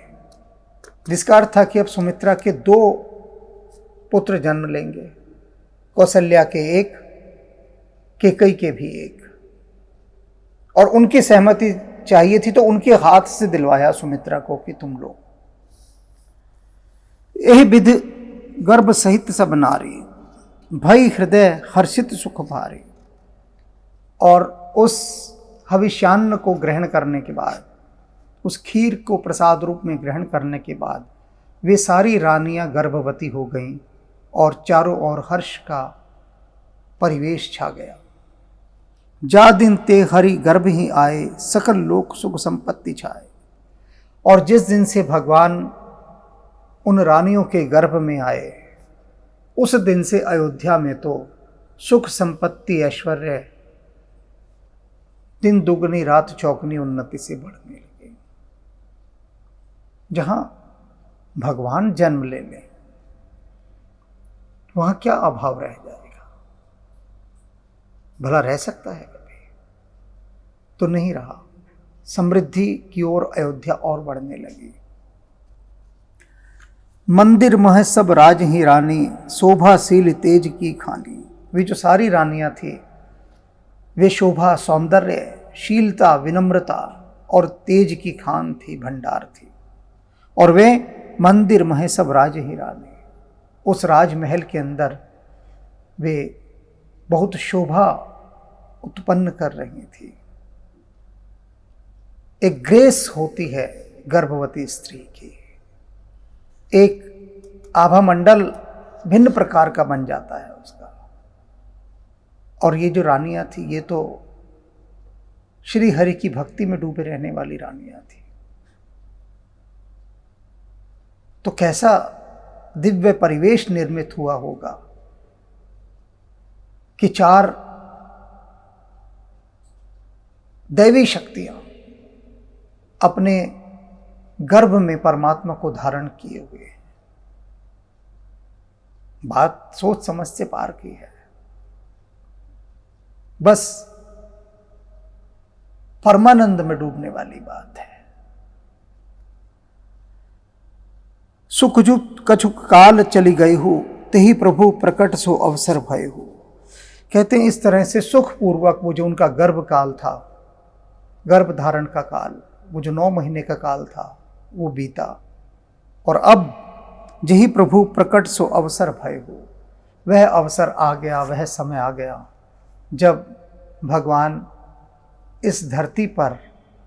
जिसका अर्थ था कि अब सुमित्रा के 2 पुत्र जन्म लेंगे, कौशल्या के 1, केकई के भी 1, और उनकी सहमति चाहिए थी तो उनके हाथ से दिलवाया सुमित्रा को कि तुम लो। यह विध गर्भ सहित सब नारी, भई हृदय हर्षित सुख भारी। और उस हविष्यान्न को ग्रहण करने के बाद, उस खीर को प्रसाद रूप में ग्रहण करने के बाद वे सारी रानियां गर्भवती हो गईं और चारों ओर हर्ष का परिवेश छा गया। जा दिन ते हरि गर्भ ही आए, सकल लोक सुख संपत्ति छाए। और जिस दिन से भगवान उन रानियों के गर्भ में आए, उस दिन से अयोध्या में तो सुख संपत्ति ऐश्वर्य दिन दुगनी रात चौगनी उन्नति से बढ़ने लगे। जहां भगवान जन्म ले लें वहां क्या अभाव रह जाएगा? भला रह सकता है कभी? तो नहीं रहा। समृद्धि की ओर अयोध्या और बढ़ने लगी। मंदिर मह सब राज ही रानी, शोभाशील तेज की खानी। वे जो सारी रानियां थी वे शोभा, सौंदर्य, शीलता, विनम्रता और तेज की खान थी, भंडार थी। और वे मंदिर मह सब राज ही रानी, उस राजमहल के अंदर वे बहुत शोभा उत्पन्न कर रही थी। एक ग्रेस होती है गर्भवती स्त्री की, एक आभा मंडल भिन्न प्रकार का बन जाता है उसका। और ये जो रानियां थी ये तो श्री हरि की भक्ति में डूबे रहने वाली रानियां थी। तो कैसा दिव्य परिवेश निर्मित हुआ होगा कि चार दैवी शक्तियां अपने गर्भ में परमात्मा को धारण किए हुए हैं। बात सोच समझ से पार की है। बस परमानंद में डूबने वाली बात है। सुखजुत कछुक काल चली गई हो, तेहि प्रभु प्रकट सो अवसर भय हो। कहते हैं इस तरह से सुख पूर्वक वो जो उनका गर्भ काल था, गर्भ धारण का काल, वो जो 9 महीने का काल था वो बीता। और अब जही प्रभु प्रकट सो अवसर भय हो, वह अवसर आ गया, वह समय आ गया जब भगवान इस धरती पर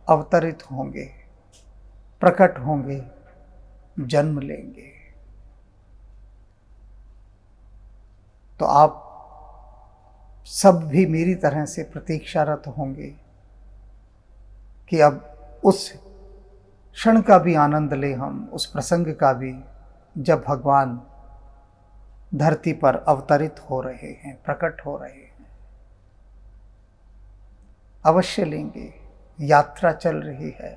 अवतरित होंगे, प्रकट होंगे, जन्म लेंगे। तो आप सब भी मेरी तरह से प्रतीक्षारत होंगे कि अब उस क्षण का भी आनंद ले हम, उस प्रसंग का भी जब भगवान धरती पर अवतरित हो रहे हैं, प्रकट हो रहे हैं। अवश्य लेंगे। यात्रा चल रही है।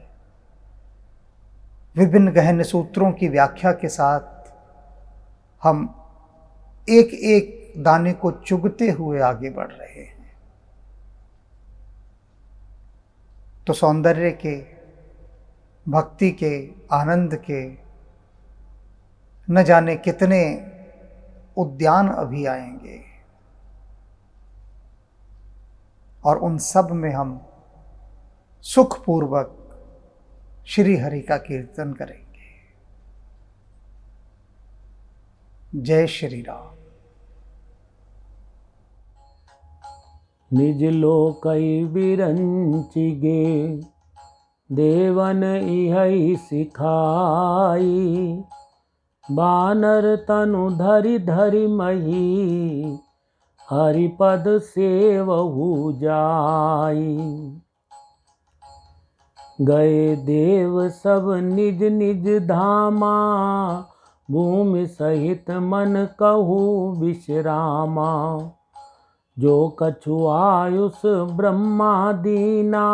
विभिन्न गहन सूत्रों की व्याख्या के साथ हम एक एक दाने को चुगते हुए आगे बढ़ रहे हैं। तो सौंदर्य के, भक्ति के, आनंद के न जाने कितने उद्यान अभी आएंगे और उन सब में हम सुखपूर्वक श्री हरि का कीर्तन करेंगे। जय श्री राम। निज लोकई विरंचिगे, देवन इहै सिखाई। बानर तनु धरि धरि मही, हरिपद सेवहु जाई। गए देव सब निज निज धामा, भूमि सहित मन कहु विश्रामा। जो कछु आयुष ब्रह्मा दीना,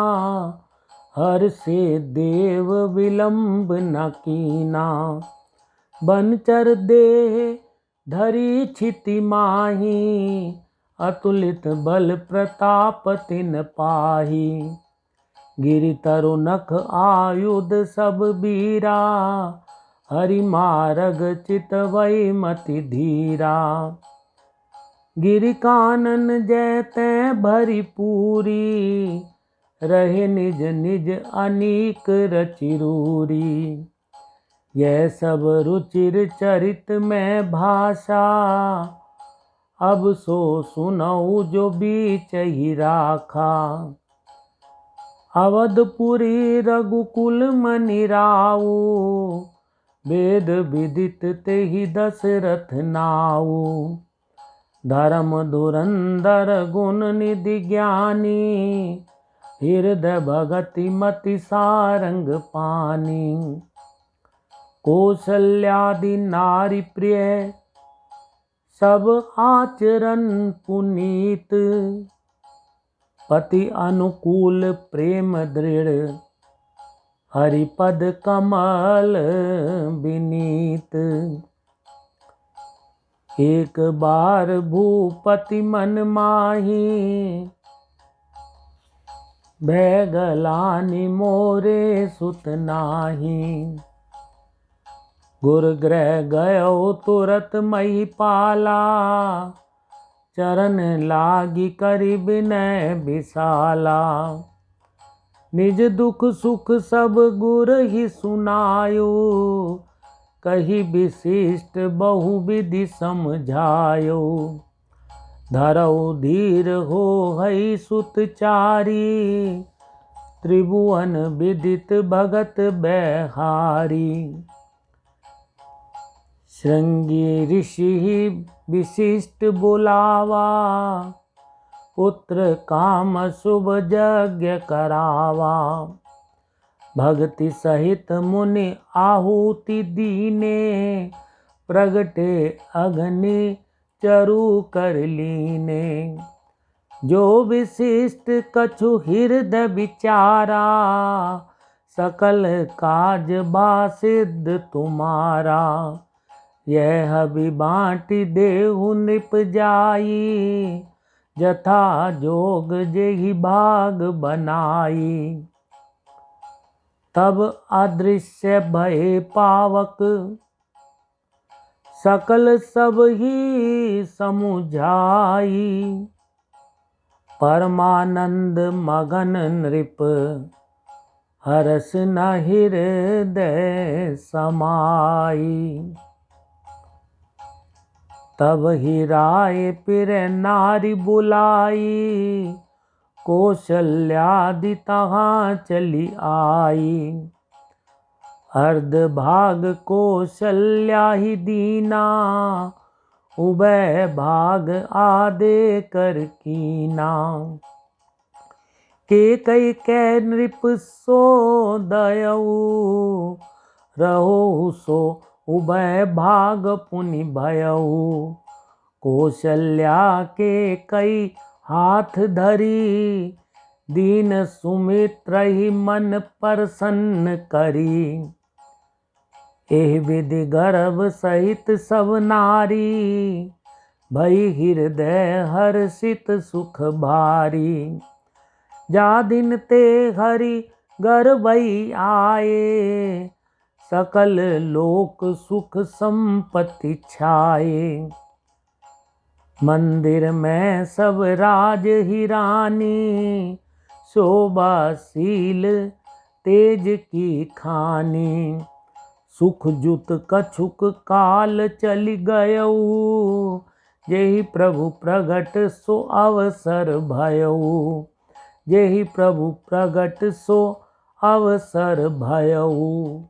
हर से देव विलंब न कीना। बनचर देह धरी छिति माही, अतुलित बल प्रताप तिन पाही। गिरि तरु नख आयुध सब बीरा, हरि मारग चितवई मति धीरा। गिरि कानन जैते भरी पूरी, रहे निज निज अनीक रचिरूरी। यह सब रुचिर चरित में भाषा, अब सो सुनऊ जो बीच ही राखा। अवधपुरी रघुकुल मनि राऊ, वेद विदित तेहि दशरथ नाऊ। धर्म धुरंधर गुण निधि ज्ञानी, हृदय भगति मति सारंग पानी। कौशल्यादि नारी प्रिय, सब आचरण पुनीत। पति अनुकूल प्रेम दृढ़, हरिपद कमल विनीत। एक बार भूपति मन माही, भय गलानि मोरे सुत नाही। गुरुगृह गयो तुरत महिपाला, चरण लागी करि विनय विशाला। निज दुख सुख सब गुर ही सुनायो, कही विशिष्ट बहुविधि समझायो। धरऊ धीर हो हई सुत चारी, त्रिभुवन विदित भगत बैहारी। श्रृंगी ऋषि विशिष्ट बुलावा, पुत्र काम शुभ यज्ञ करावा। भक्ति सहित मुनि आहुति दीने, प्रगटे अग्नि चरु कर लीने। जो विशिष्ट कछु हृदय विचारा, सकल काज बा सिद्ध तुम्हारा। यह हबि बाँटि देहु नृप जाई, जथा जोग जेहि भाग बनाई। तब अदृश्य भय पावक, सकल सब ही समुझाई। परमानंद मगन नृप, हरस न हृदय समाई। तब ही राय फिर नारी बुलाई, कौशल्यादि तहाँ चली आई। अर्ध भाग कौशल्या ही दीना, उभय भाग आदे कर कीना। के कई कै नृप सो दयऊ, रहो सो उभय भाग पुनि भयऊ। कौशल्या के कई हाथ धरी, दीन सुमित्र ही मन प्रसन्न करी। एह विधि गर्भ सहित सब नारी, भई हृदय हर्षित सुख भारी। जा दिन ते हरि गर्भई आए, सकल लोक सुख संपत्ति छाए। मंदिर में सब राज ही रानी, शोभाशील तेज की खानी। सुख जुत कछुक काल चली गयऊ, जेहि प्रभु प्रगट सो अवसर भयऊ। जेहि प्रभु प्रगट सो अवसर भयऊ।